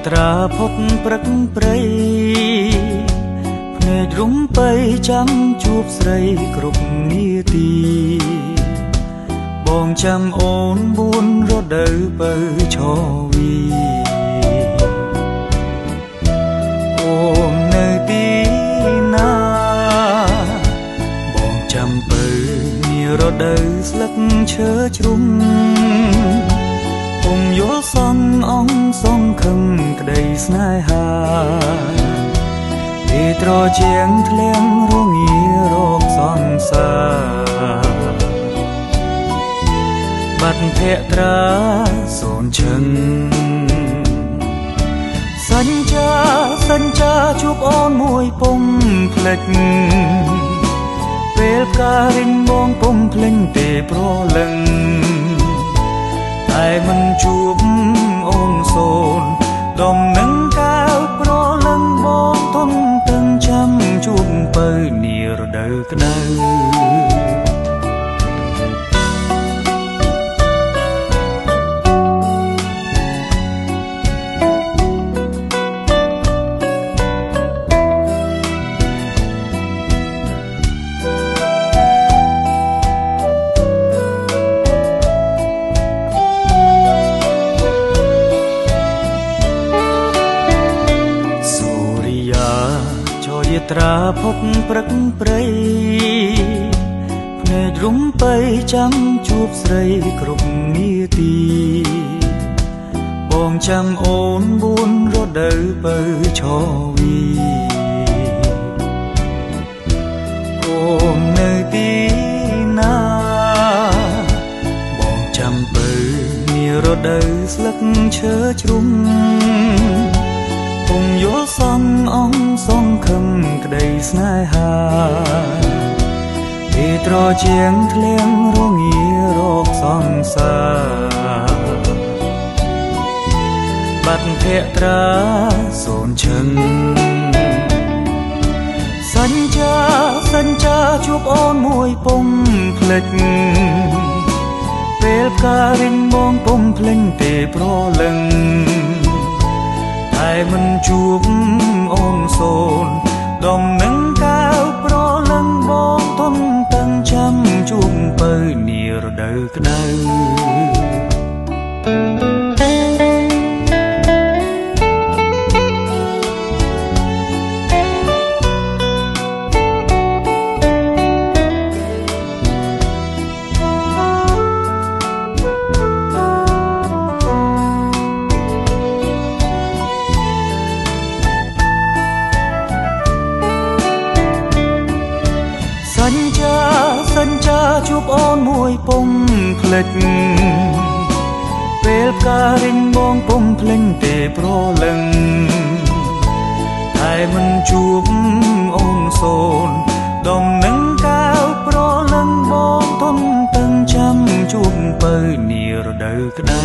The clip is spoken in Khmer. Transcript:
ត្រាផុតព្រឹកព្រៃភ្នែករុំបីចាំជួបស្រីគ្រប់នាទីបងចាំអូន4រដូវបើឈវីអូននៅទីណាបងចាំបើនារដូវស្លឹកឈើជ្រុំពុំយល់សងអង្គសងខឹងក្តីស្នេហាពេលត្រជាងធ្លៀងរងារកសង្សារបាត់ភក្ត្រាសូនឈឹងសញ្ចាជួបអូនមួយពុំភ្លេចពេលផ្ការិញបងពុំភ្លេចទេប្រលឹងតែមិនជួបអូនសូនដំនឹងកាវប្រលឹងបងទុំទាំងចាំជួបបើនារដូវក្តៅត្រាផុតព្រឹកព្រៃភ្នែករុំបីចាំជួបស្រីគ្រប់នាទីបងចាំអូន4រដូវបើឈវីអូននៅទីណាបងចាំបើនារដូវស្លឹកឈើជ្រុំពុំយល់សងអង្គសងខឹងក្តីស្នេហាពេលត្រជាងធ្លៀងរងារកសង្សារបាត់ភក្ត្រាសូនឈឹងសញ្ចាជួបអូនមួយពុំភ្លេចពេលផ្ការិញបងពុំភ្លេចទេប្រលឹងតែមិនជួបអូនសូនដំនឹងកាវប្រលឹងបងទុំទាំងចាំជួបបើនារដូវក្តៅសញ្ចាជួបអូនមួយពុំភ្លេចពេលផ្ការិញបងពុំភ្លេចទេប្រលឹងតែមិនជួបអូនសូនដំនឹងកាវប្រលឹងបងទុំទាំងចាំជួបបើនារដូវក្តៅ